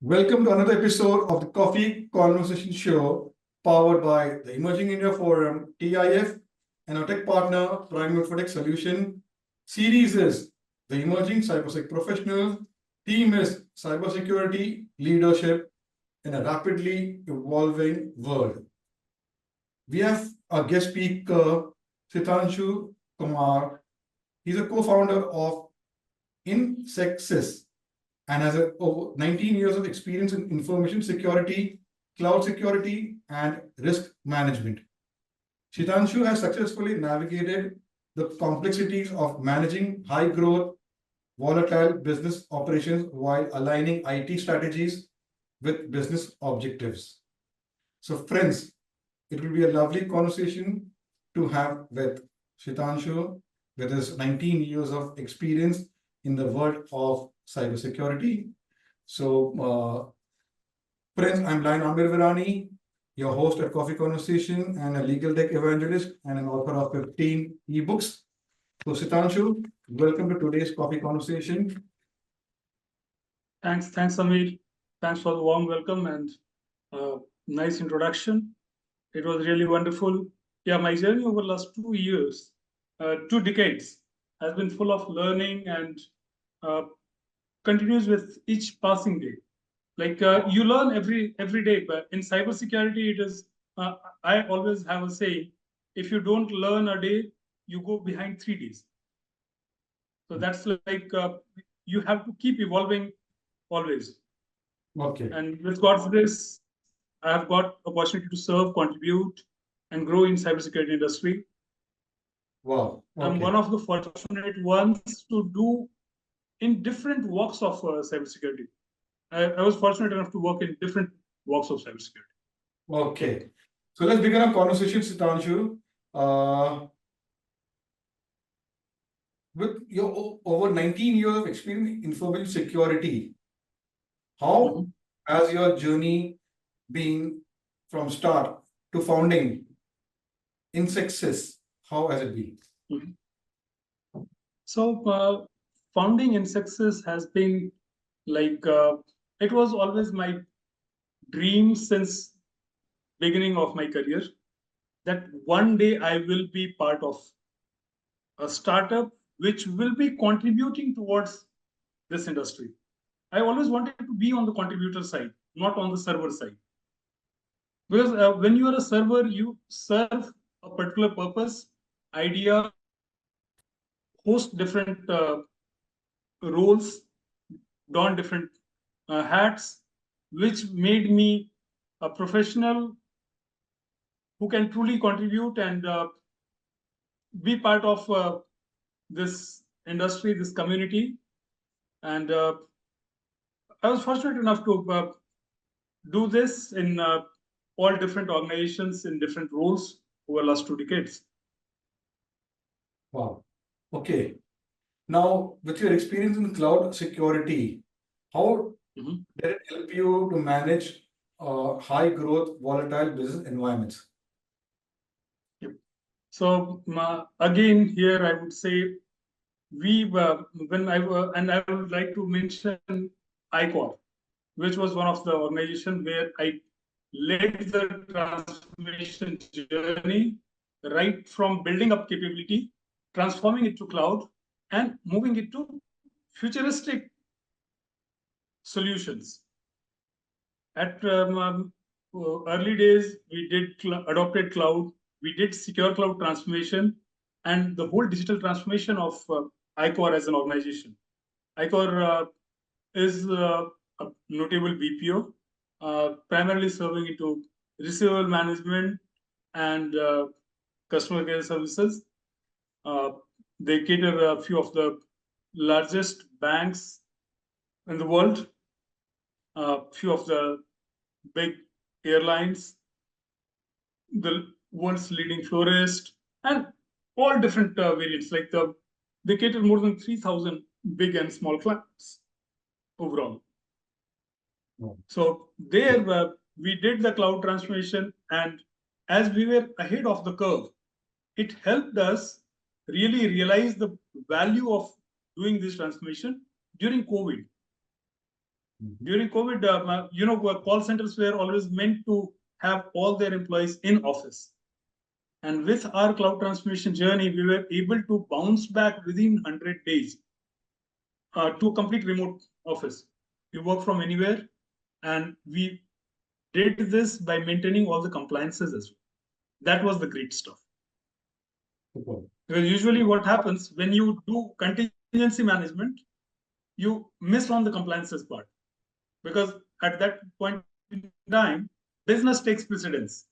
Welcome to another episode of the Coffee Conversation Show, powered by the Emerging India Forum, TEIF, and our tech partner, Prime Infotech Solution. Series is the Emerging CyberSec Professionals. Theme is Cybersecurity Leadership in a Rapidly Evolving World. We have a guest speaker, Shitanshu Kumar. He's a co-founder of InSecSys and has over 19 years of experience in information security, cloud security, and risk management. Shitanshu has successfully navigated the complexities of managing high growth, volatile business operations while aligning IT strategies with business objectives. So, friends, it will be a lovely conversation to have with Shitanshu with his 19 years of experience in the world of cybersecurity. So, friends, I'm Lion Amir Virani, your host at Coffee Conversation and a legal tech evangelist and an author of 15 ebooks. So, Shitanshu, welcome to today's Coffee Conversation. Thanks, Amir. Thanks for the warm welcome and nice introduction. It was really wonderful. Yeah, my journey over the last 2 years, 2 decades, has been full of learning and continues with each passing day. Like you learn every day, but in cybersecurity, it is. I always have a saying: if you don't learn a day, you go behind 3 days. So that's like you have to keep evolving always. Okay. And with God's grace, I have got opportunity to serve, contribute, and grow in cybersecurity industry. Wow. Okay. I'm one of the fortunate ones to do in different walks of cybersecurity. I was fortunate enough to work in different walks of cybersecurity. Okay. So let's begin our conversation, Shitanshu. With your over 19 years of experience in information security, how has your journey been from start to founding InSecSys? How has it been? So founding InSecSys has been like it was always my dream since beginning of my career that one day I will be part of a startup which will be contributing towards this industry. I always wanted to be on the contributor side, not on the server side. Because when you are a server, you serve a particular purpose, idea, host different roles, don different hats, which made me a professional who can truly contribute and be part of this industry, this community. And I was fortunate enough to do this in all different organizations in different roles over the last 2 decades. Wow. Okay. Now, with your experience in cloud security, how did it help you to manage high growth, volatile business environments? Yep. So again, here I would say we when I and I would like to mention ICOR, which was one of the organizations where I led the transformation journey, right from building up capability, transforming it to cloud, and moving it to futuristic solutions. At early days, we did adopted cloud, we did secure cloud transformation, and the whole digital transformation of ICOR as an organization. ICOR is a notable BPO, primarily serving into receivable management and customer care services. They cater a few of the largest banks in the world, a few of the big airlines, the world's leading florist, and all different variants. Like they cater more than 3,000 big and small clients overall. So there we did the cloud transformation, and as we were ahead of the curve, it helped us really realize the value of doing this transformation during COVID. During COVID, call centers were always meant to have all their employees in office. And with our cloud transformation journey, we were able to bounce back within 100 days to a complete remote office. We work from anywhere, and we did this by maintaining all the compliances as well. That was the great stuff. Super. Because usually what happens when you do contingency management, you miss on the compliances part. Because at that point in time, business takes precedence.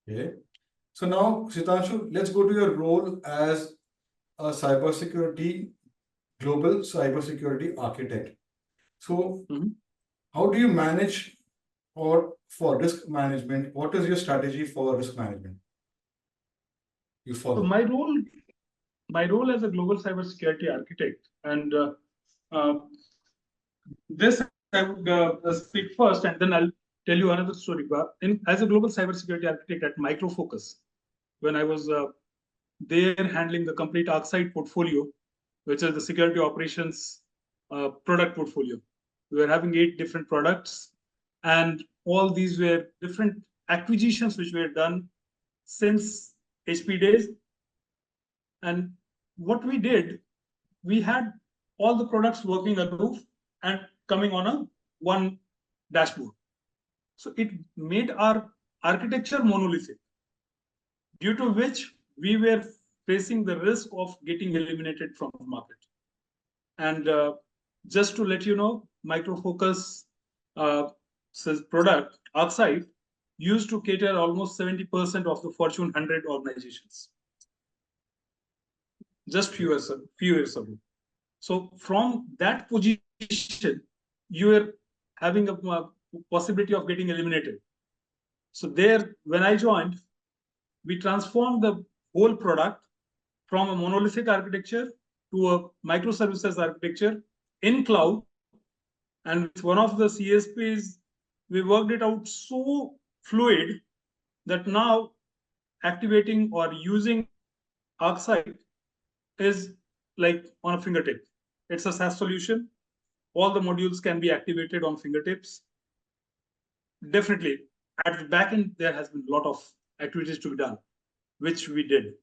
Okay. So now, Shitanshu, let's go to your role as a global cybersecurity architect. So, how do you manage, or for risk management, what is your strategy for risk management you follow? So my role as a global cybersecurity architect, and this I would speak first, and then I'll tell you another story. As a global cybersecurity architect at Micro Focus, when I was there handling the complete ArcSight portfolio, which is the security operations product portfolio. We were having 8 different products, and all these were different acquisitions which were done since HP days. And what we did, we had all the products working aloof and coming on a one dashboard. So it made our architecture monolithic, due to which we were facing the risk of getting eliminated from the market. And just to let you know, Micro Focus product, ArcSight, used to cater almost 70% of the Fortune 100 organizations. Just few years ago. So from that position, you were having a possibility of getting eliminated. So there, when I joined, we transformed the whole product from a monolithic architecture to a microservices architecture in cloud. And with one of the CSPs, we worked it out so fluid that now activating or using ArcSight is like on a fingertip. It's a SaaS solution. All the modules can be activated on fingertips. Definitely, at the back end, there has been a lot of activities to be done, which we did.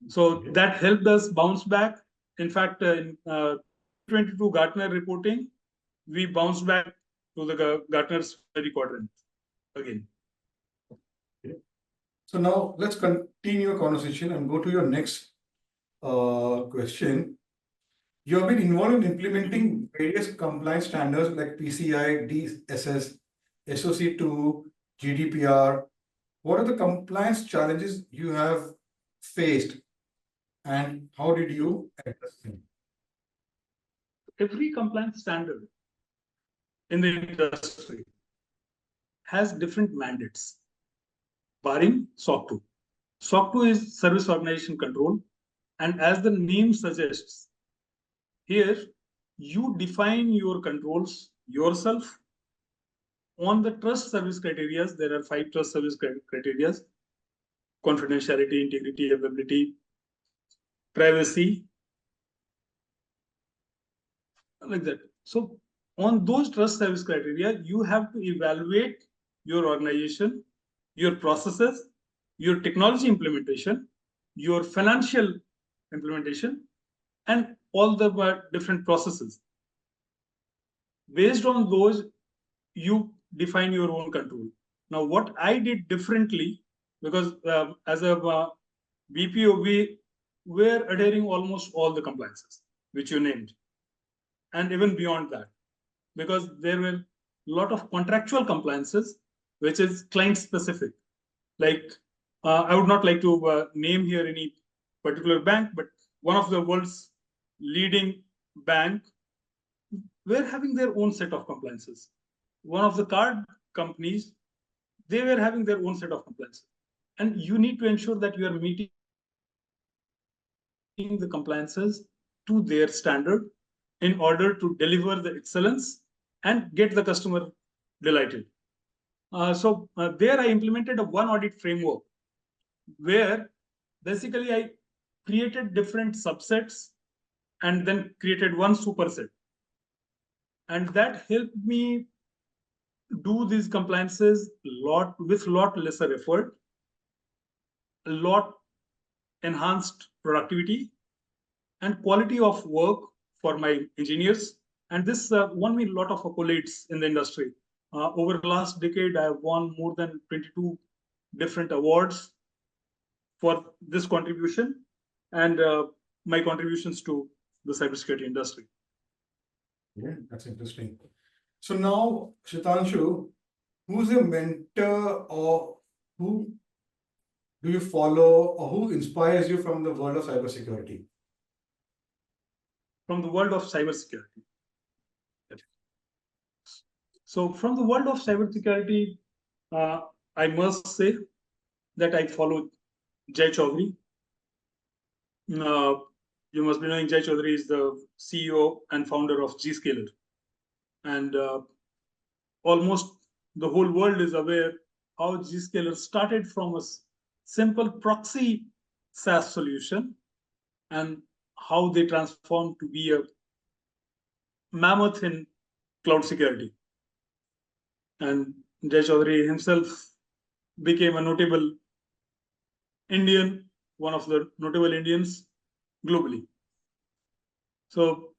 So that helped us bounce back. In fact, in 2022 Gartner reporting, we bounced back to the Gartner's quadrant again. Okay. So now let's continue your conversation and go to your next question. You have been involved in implementing various compliance standards like PCI, DSS, SOC2, GDPR. What are the compliance challenges you have faced, and how did you address them? Every compliance standard in the industry has different mandates, barring SOC 2. SOC 2 is Service Organization Control, and as the name suggests, here you define your controls yourself on the trust service criteria. There are 5 trust service criteria: confidentiality, integrity, availability, privacy, like that. So on those trust service criteria, you have to evaluate your organization, your processes, your technology implementation, your financial implementation, and all the different processes. Based on those, you define your own control. Now, what I did differently, because as a BPO, we were adhering almost all the compliances, which you named, and even beyond that, because there were a lot of contractual compliances, which is client specific. Like, I would not like to name here any particular bank, but one of the world's leading bank were having their own set of compliances. One of the card companies, they were having their own set of compliances. And you need to ensure that you are meeting the compliances to their standard in order to deliver the excellence and get the customer delighted. So there I implemented a one audit framework where basically I created different subsets and then created one superset. And that helped me do these compliances with lot lesser effort, a lot enhanced productivity and quality of work for my engineers. And this won me a lot of accolades in the industry. Over the last decade, I have won more than 22 different awards for this contribution and my contributions to the cybersecurity industry. Yeah, that's interesting. So now, Shitanshu, who's a mentor or who do you follow or who inspires you from the world of cybersecurity? From the world of cybersecurity. So from the world of cybersecurity, I must say that I follow Jay Chaudhary. You must be knowing Jay Chaudhary is the CEO and founder of Zscaler. And almost the whole world is aware how Zscaler started from a simple proxy SaaS solution and how they transformed to be a mammoth in cloud security. And Jay Chaudhary himself became a notable Indian, one of the notable Indians globally. So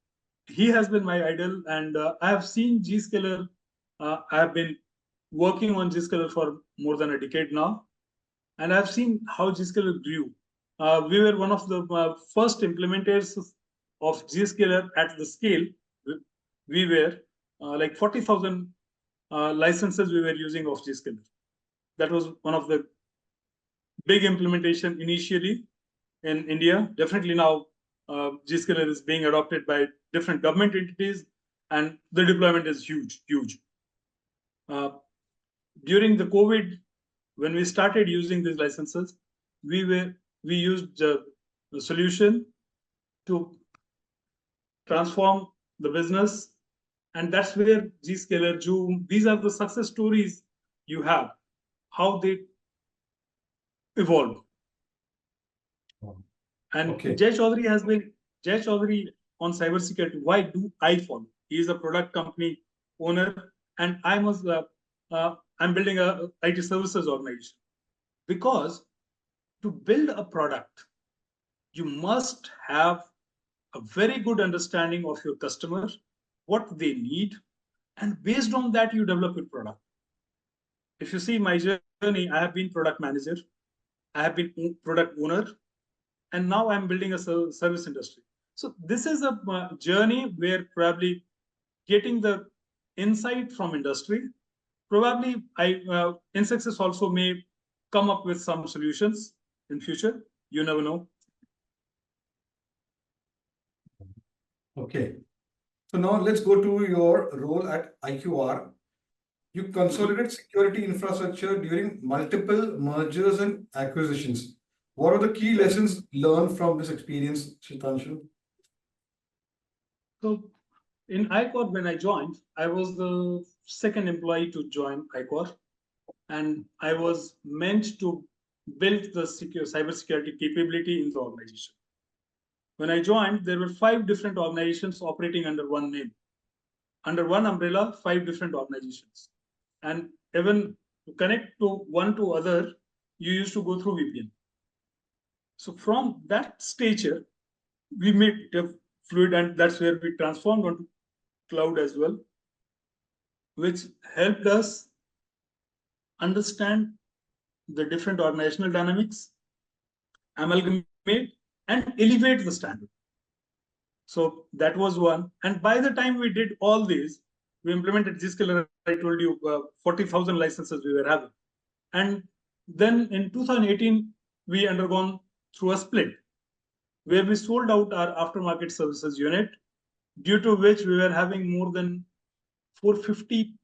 he has been my idol, and I have seen Zscaler. I have been working on Zscaler for more than a decade now, and I've seen how Zscaler grew. We were one of the first implementers of Zscaler at the scale. We were like 40,000 licenses we were using of Zscaler. That was one of the big implementation initially in India. Definitely now Zscaler is being adopted by different government entities, and the deployment is huge. During the COVID, when we started using these licenses, we used the solution to transform the business, and that's where Zscaler, Zoom, these are the success stories you have, how they evolve. And Okay. Jay Chaudhary on cybersecurity. Why do I follow? He is a product company owner, and I'm building a IT services organization. Because to build a product, you must have a very good understanding of your customer, what they need, and based on that, you develop your product. If you see my journey, I have been product manager, I have been product owner, and now I'm building a service industry. So this is a journey where probably getting the insight from industry, probably InSecSys also may come up with some solutions in future. You never know. Okay. So now let's go to your role at IQR. You consolidate security infrastructure during multiple mergers and acquisitions. What are the key lessons learned from this experience, Shitanshu? So in ICOR, when I joined, I was the second employee to join ICOR, and I was meant to build the cybersecurity capability in the organization. When I joined, there were 5 different organizations operating under one name. Under one umbrella, 5 different organizations. And even to connect to one to other, you used to go through VPN. So from that stature, we made it fluid, and that's where we transformed onto cloud as well, which helped us understand the different organizational dynamics, amalgamate, and elevate the standard. So that was one. And by the time we did all these, we implemented Zscaler. I told you 40,000 licenses we were having. And then in 2018, we undergone through a split where we sold out our aftermarket services unit, due to which we were having more than 450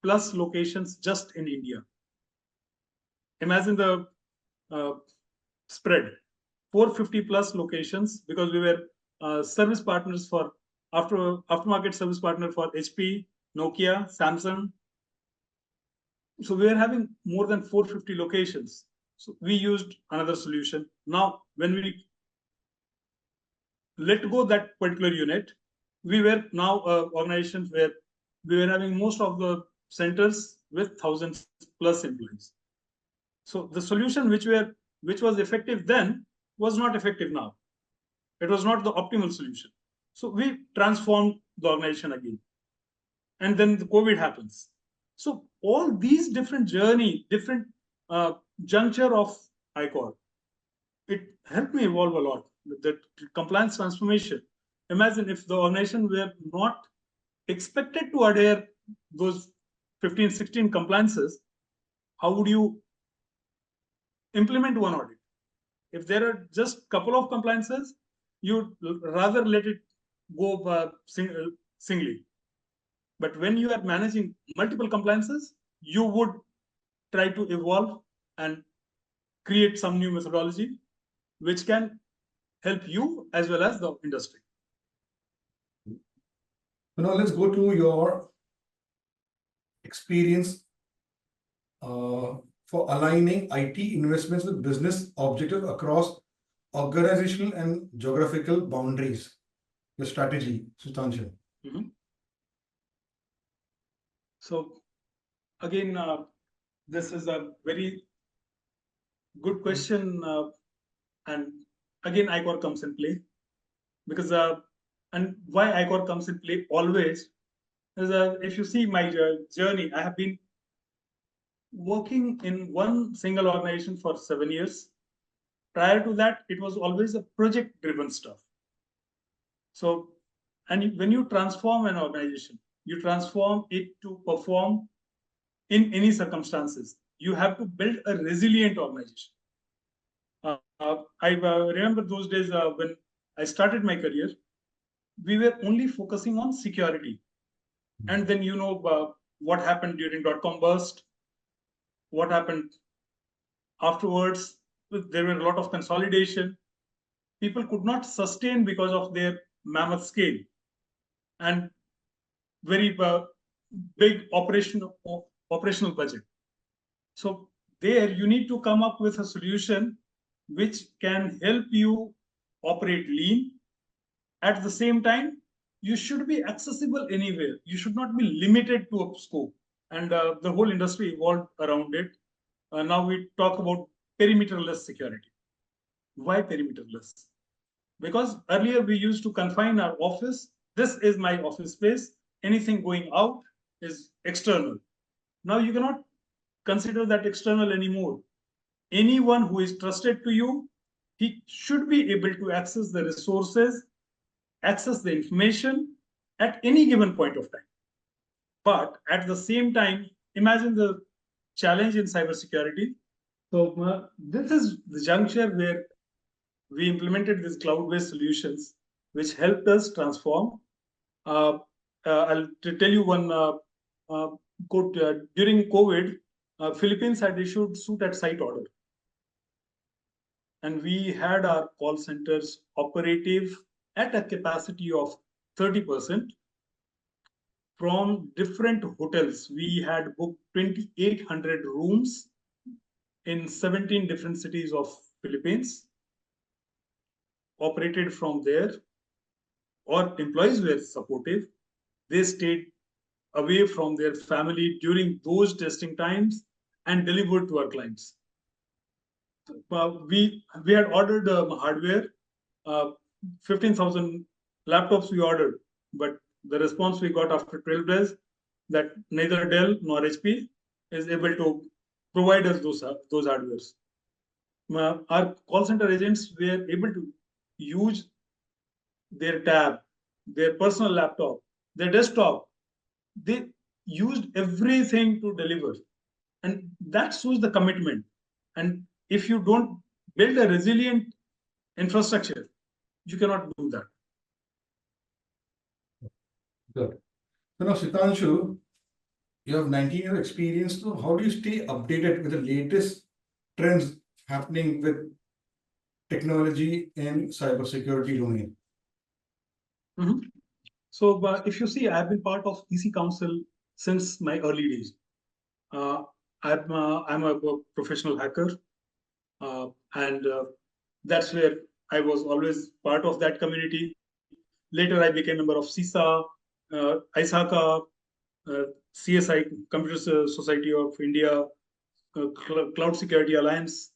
plus locations just in India. Imagine the spread, 450 plus locations, because we were service partners for aftermarket service partner for HP, Nokia, Samsung. So we were having more than 450 locations. So we used another solution. Now, when we let go that particular unit. We were now organizations where we were having most of the centers with thousands plus employees. So the solution which was effective then was not effective now. It was not the optimal solution. So we transformed the organization again. And then the COVID happens. So all these different journey, different juncture of ICOR, it helped me evolve a lot. That compliance transformation. Imagine if the organization were not expected to adhere those 15, 16 compliances, how would you implement one audit? If there are just a couple of compliances, you'd rather let it go singly. But when you are managing multiple compliances, you would try to evolve and create some new methodology which can help you as well as the industry. So now let's go to your experience for aligning IT investments with business objectives across organizational and geographical boundaries. Your strategy, Shitanshu. So again, this is a very good question, and again, ICOR comes in play because and why ICOR comes in play always is if you see my journey, I have been working in one single organization for 7 years. Prior to that, it was always a project-driven stuff. So, and when you transform an organization, you transform it to perform in any circumstances. You have to build a resilient organization. I remember those days when I started my career, we were only focusing on security. And then, you know, what happened during .com burst, what happened afterwards, there were a lot of consolidation. People could not sustain because of their mammoth scale and very big operational budget. So there you need to come up with a solution which can help you operate lean. At the same time, you should be accessible anywhere. You should not be limited to a scope. And the whole industry evolved around it. Now we talk about perimeterless security. Why perimeterless? Because earlier we used to confine our office. This is my office space. Anything going out is external. Now you cannot consider that external anymore. Anyone who is trusted to you, he should be able to access the resources, access the information at any given point of time. But at the same time, imagine the challenge in cybersecurity. So this is the juncture where we implemented these cloud-based solutions, which helped us transform. I'll tell you one quote. During COVID, Philippines had issued suit at site order. And we had our call centers operative at a capacity of 30%. From different hotels, we had booked 2,800 rooms in 17 different cities of Philippines. Operated from there. Our employees were supportive. They stayed away from their family during those testing times and delivered to our clients. We had ordered hardware, 15,000 laptops we ordered, but the response we got after 12 days that neither Dell nor HP is able to provide us those hardwares. Our call center agents were able to use their tab, their personal laptop, their desktop. They used everything to deliver. And that shows the commitment. And if you don't build a resilient infrastructure, you cannot do that. Good. So now, Shitanshu, you have 19 years experience. So how do you stay updated with the latest trends happening with technology in cybersecurity domain? So if you see, I've been part of EC Council since my early days. I'm a professional hacker, and that's where I was always part of that community. Later, I became a member of CISA, ISACA, CSI, Computer Society of India, Cloud Security Alliance.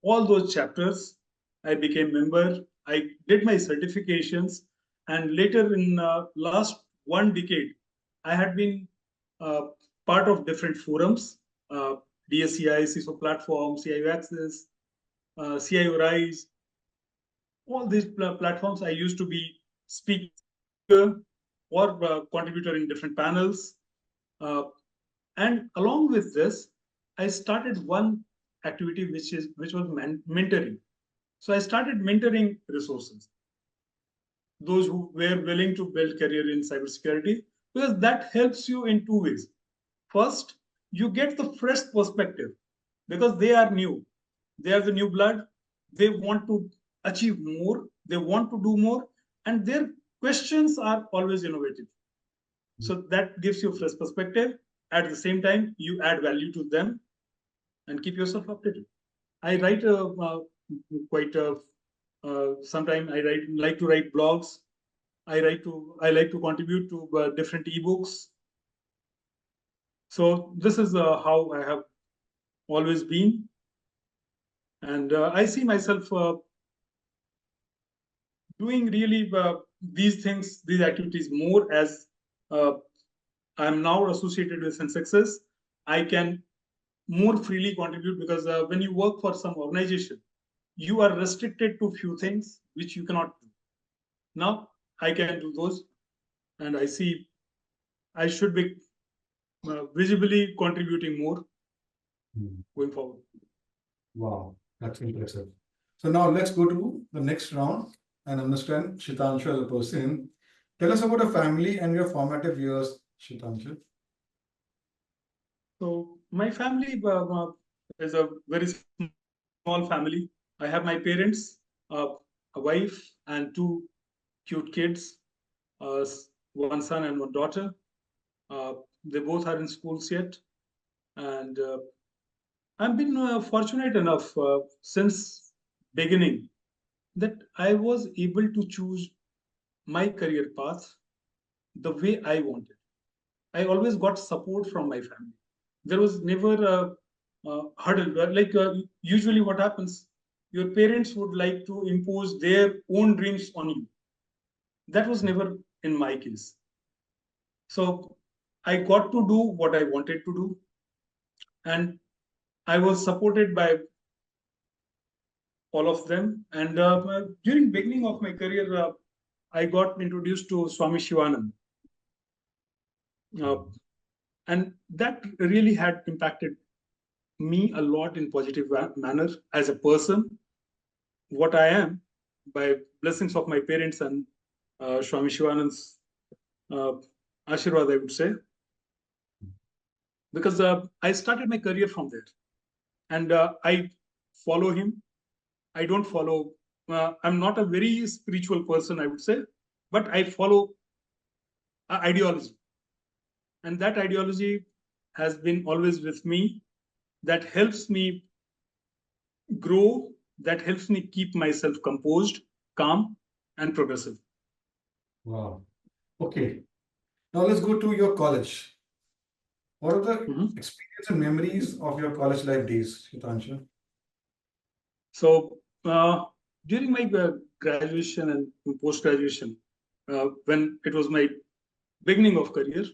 All those chapters, I became member. I did my certifications, and later in last 1 decade, I had been uh, part of different forums, DSCI, CISO platform, CIO Access, CIO Rise. All these platforms, I used to be speaker or contributor in different panels. And along with this, I started one activity which was mentoring. So I started mentoring resources, those who were willing to build career in cybersecurity, because that helps you in 2 ways. First, you get the fresh perspective because they are new. They are the new blood. They want to achieve more. They want to do more. And their questions are always innovative. So that gives you fresh perspective. At the same time, you add value to them and keep yourself updated. I write quite sometimes I like to write blogs. I like to contribute to different ebooks. So this is how I have always been, and I see myself doing really these things, these activities more as uh, I'm now associated with InSecSys. I can more freely contribute because when you work for some organization, you are restricted to few things which you cannot do. Now I can do those, and I see I should be visibly contributing more going forward. Wow, that's impressive. So now let's go to the next round and understand Shitanshu as a person. Tell us about your family and your formative years, Shitanshu. So my family is a very small family. I have my parents, a wife, and two cute kids, uh, one son and one daughter. They both are in schools yet, and I've been fortunate enough since beginning that I was able to choose my career path the way I wanted. I always got support from my family. There was never a hurdle. Like usually, what happens, your parents would like to impose their own dreams on you. That was never in my case. So I got to do what I wanted to do, and I was supported by all of them. And during beginning of my career, I got introduced to Swami Shivanand, uh, and that really had impacted me a lot in positive manner as a person, what I am, by blessings of my parents and Swami Shivanand's uh, Ashirwad, I would say, because I started my career from there, and I follow him. I don't follow. I'm not a very spiritual person, I would say, but I follow ideology, and that ideology has been always with me. That helps me grow. That helps me keep myself composed, calm, and progressive. Wow. Okay. Now let's go to your college. What are the experience and memories of your college life days, Shitanshu? So during my graduation and post graduation, when it was my beginning of career,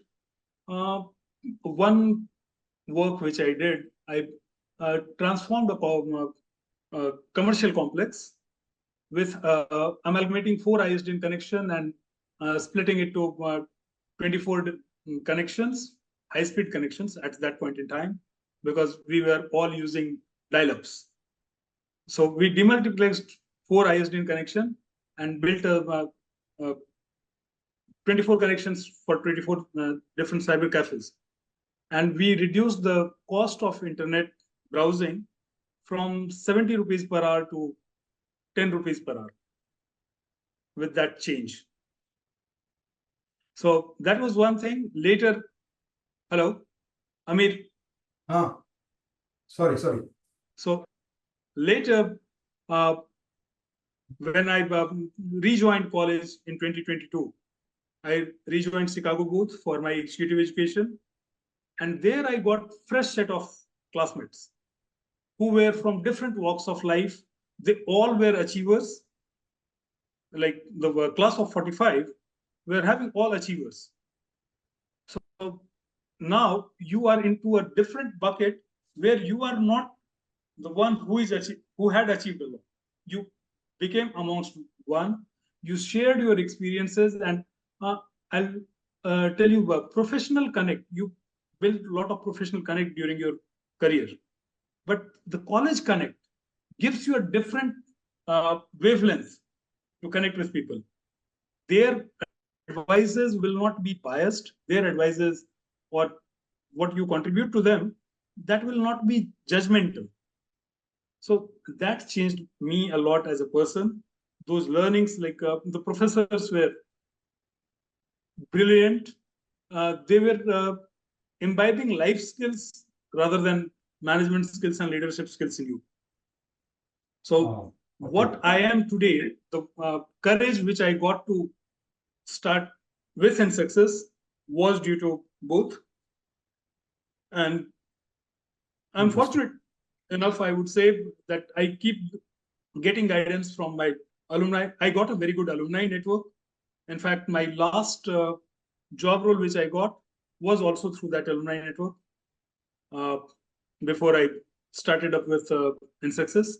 one work which I did, I transformed a commercial complex with amalgamating 4 ISDN connection and splitting it to 24 connections, high-speed connections at that point in time, because we were all using dial-ups. So we demultiplexed 4 ISDN connection and built a 24 connections for 24 different cyber cafes. And we reduced the cost of internet browsing from 70 rupees per hour to 10 rupees per hour with that change. So that was one thing. Later, hello, Amir. Sorry. So later, when I rejoined college in 2022, I rejoined Chicago Booth for my executive education. And there I got fresh set of classmates who were from different walks of life. They all were achievers. Like the class of 45, were having all achievers. So now you are into a different bucket where you are not the one who had achieved a lot. You became amongst one. You shared your experiences, and I'll tell you, professional connect. You built a lot of professional connect during your career, but the college connect gives you a different wavelength to connect with people. Their advices will not be biased. Their advices or what you contribute to them, that will not be judgmental. So that changed me a lot as a person. Those learnings, like the professors were brilliant. They were imbibing life skills rather than management skills and leadership skills in you. So what I am today, the courage which I got to start with InSecSys was due to both. And I'm fortunate enough, I would say, that I keep getting guidance from my alumni. I got a very good alumni network. In fact, my last job role which I got was also through that alumni network before I started up with InSecSys.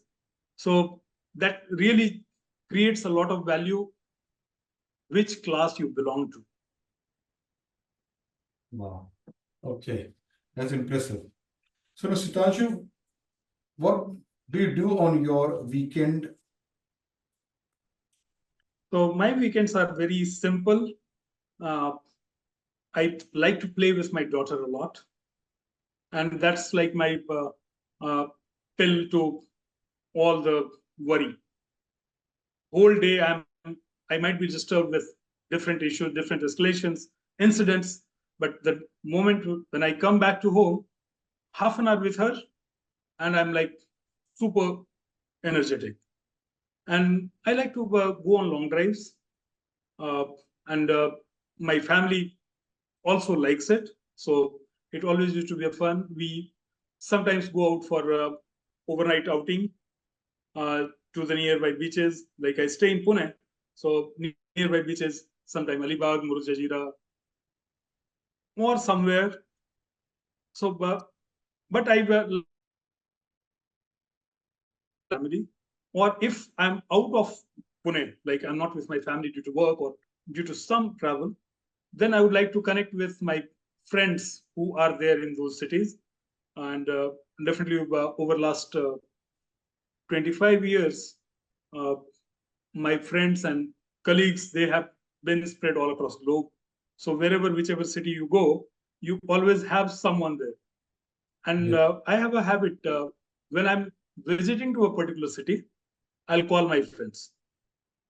So that really creates a lot of value, which class you belong to. Wow. Okay, that's impressive. So now, Shitanshu, what do you do on your weekend? So my weekends are very simple. I like to play with my daughter a lot, and that's like my pill to all the worry. Whole day I might be disturbed with different issues, different escalations, incidents, but the moment when I come back to home, half an hour with her, and I'm like super energetic. And I like to go on long drives, and my family also likes it. So it always used to be a fun. We sometimes go out for overnight outing to the nearby beaches. Like I stay in Pune, so nearby beaches, sometime Alibag, Murud Jazira, or somewhere. So, but I family, or if I'm out of Pune, like I'm not with my family due to work or due to some travel, then I would like to connect with my friends who are there in those cities. And definitely over last 25 years, uh, my friends and colleagues, they have been spread all across the globe. So wherever, whichever city you go, you always have someone there. And I have a habit, when I'm visiting to a particular city, I'll call my friends.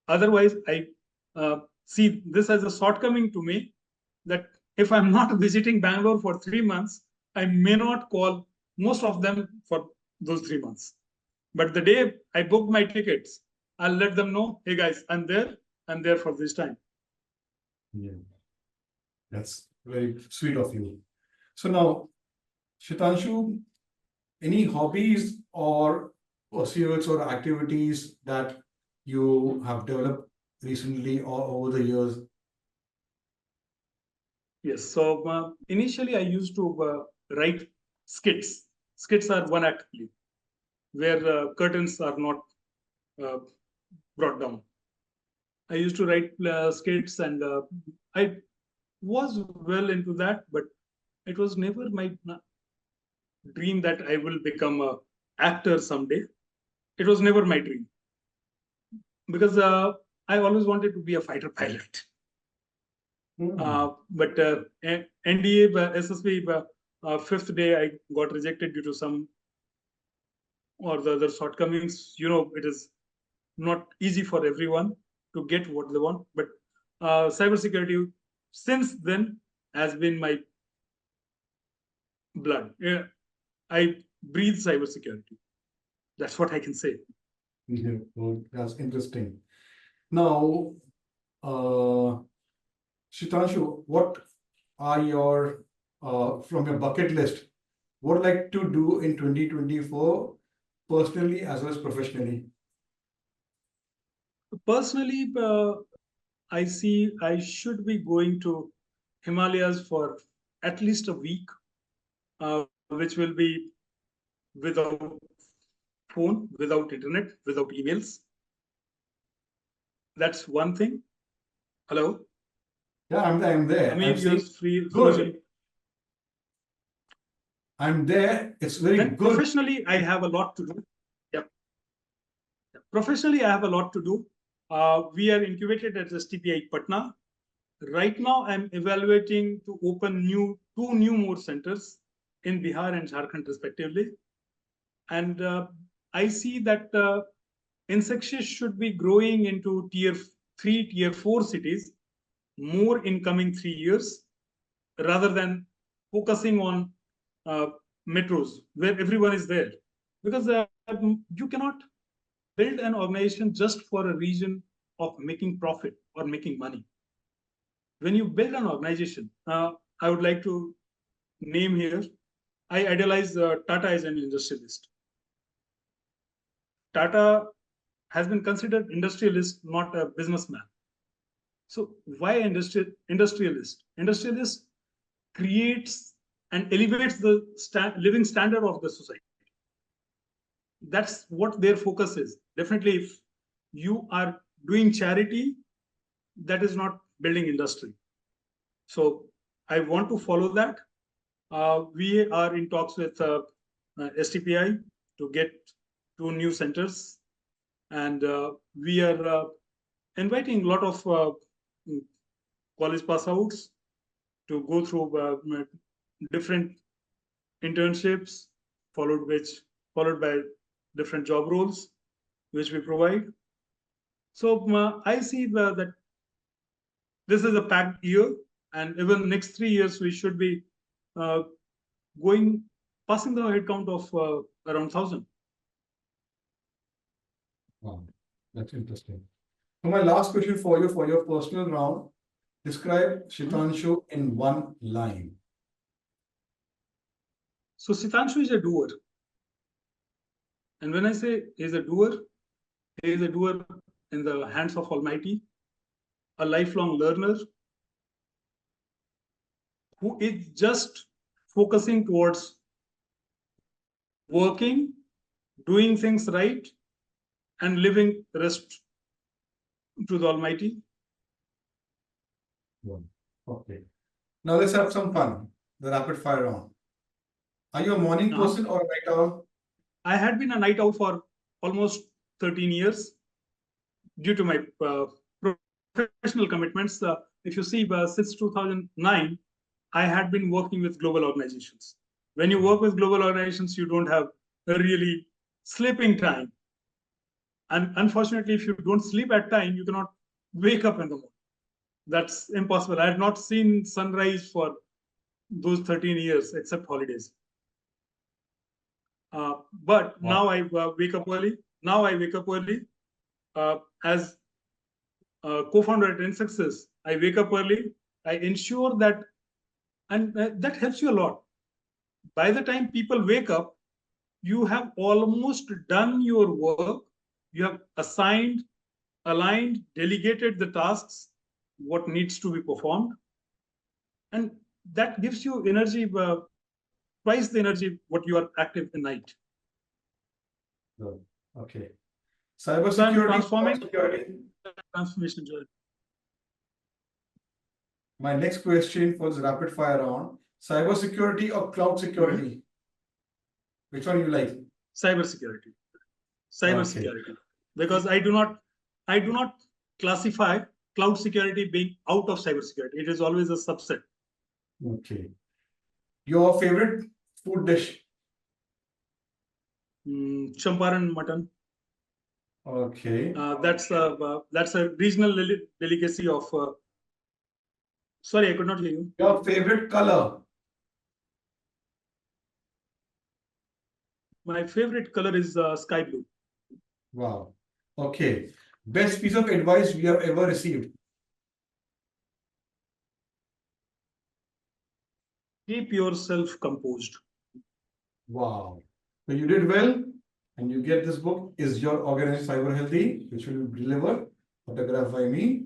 Otherwise, I see this as a shortcoming to me, that if I'm not visiting Bangalore for 3 months, I may not call most of them for those 3 months. But the day I book my tickets, I'll let them know, hey guys, I'm there for this time. Yeah, that's very sweet of you. So now, Shitanshu, any hobbies or pursuits or activities that you have developed recently or over the years? Yes. So initially, I used to write skits. Skits are one act play, where curtains are not uh, brought down. I used to write skits, and I was well into that, but it was never my dream that I will become a actor someday. It was never my dream, because I always wanted to be a fighter pilot. But NDA, SSB, fifth day, I got rejected due to some or the other shortcomings. It is not easy for everyone to get what they want. But cybersecurity, since then, has been my blood. I breathe cybersecurity. That's what I can say. Yeah, well, that's interesting. Now, Shitanshu, what are your from your bucket list? What would you like to do in 2024, personally as well as professionally? Personally, I see I should be going to Himalayas for at least a week, which will be without phone, without internet, without emails. That's one thing. Hello, Yeah, I'm there. I'm Amir, you're saying free. good. I'm there. It's very Then good. professionally, I have a lot to do. Yep. Professionally, I have a lot to do. We are incubated at STPI Patna. Right now, I'm evaluating to open two more centers in Bihar and Jharkhand respectively. And I see that InSecSys should be growing into tier 3, tier 4 cities more in coming 3 years, rather than focusing on metros where everyone is there. Because you cannot build an organization just for a region of making profit or making money. When you build an organization, I would like to name here, I idolize Tata as an industrialist. Tata has been considered industrialist, not a businessman. So why industrialist? Industrialist creates and elevates the living standard of the society. That's what their focus is. Definitely, if you are doing charity, that is not building industry. So I want to follow that. We are in talks with STPI to get 2 new centers, and we are inviting a lot of college pass outs to go through different internships, followed by different job roles which we provide. So I see that this is a packed year, and even next 3 years we should be uh, passing the headcount of around 1,000. Wow, that's interesting. So my last question for you for your personal round, describe Shitanshu in one line. So Shitanshu is a doer. And when I say he's a doer, he is a doer in the hands of Almighty, a lifelong learner who is just focusing towards working, doing things right, and living rest to the Almighty. Okay. Now let's have some fun. The rapid fire round. Are you a morning person or a night owl? I had been a night owl for almost 13 years due to my professional commitments. If you see, since 2009, I had been working with global organizations. When you work with global organizations, you don't have a really sleeping time. And unfortunately, if you don't sleep at time, you cannot wake up in the morning. That's impossible. I have not seen sunrise for those 13 years, except holidays. But now I wake up early. Now I wake up early. As co-founder at InSecSys, I wake up early. I ensure that, and that helps you a lot. By the time people wake up, you have almost done your work. You have assigned, aligned, delegated the tasks, what needs to be performed. And that gives you energy, twice the energy what you are active in night. Okay. Cybersecurity. Transformation journey. My next question for this rapid fire round: cybersecurity or cloud security? Which one you like? Cybersecurity. Cybersecurity. Because I do not classify cloud security being out of cybersecurity. It is always a subset. Okay. Your favorite food dish? Champaran mutton. Okay. That's a regional delicacy of. Sorry, I could not hear you. Your favorite color? My favorite color is sky blue. Wow. Okay. Best piece of advice we have ever received. Keep yourself composed. Wow. So you did well, and you get this book. Is your organization cyber healthy? Which will be delivered, autographed by me.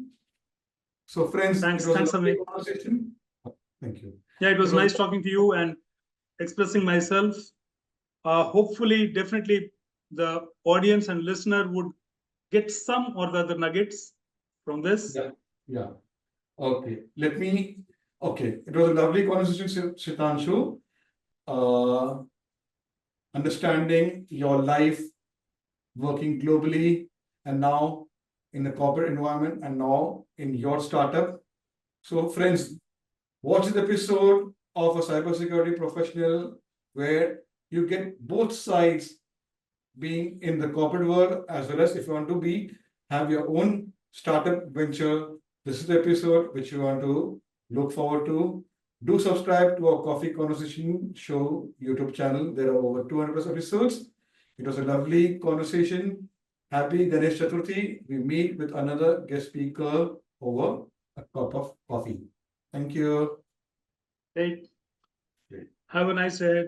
So, friends, Thanks, it was a thanks, lovely Amit. conversation. Thank you. Yeah, it was It was- nice talking to you and expressing myself. Hopefully, definitely, the audience and listener would get some or the other nuggets from this. Yeah. Yeah. Okay. Let me. Okay. It was a lovely conversation, Shitanshu. Uh, Understanding your life, working globally, and now in the corporate environment, and now in your startup. So, friends, watch this episode of a cybersecurity professional where you get both sides, being in the corporate world as well as if you want to be have your own startup venture. This is the episode which you want to look forward to. Do subscribe to our Coffee Conversation Show YouTube channel. There are over 200 plus episodes. It was a lovely conversation. Happy Ganesh Chaturthi. We meet with another guest speaker over a cup of coffee. Thank you. Great. Great. Have a nice day.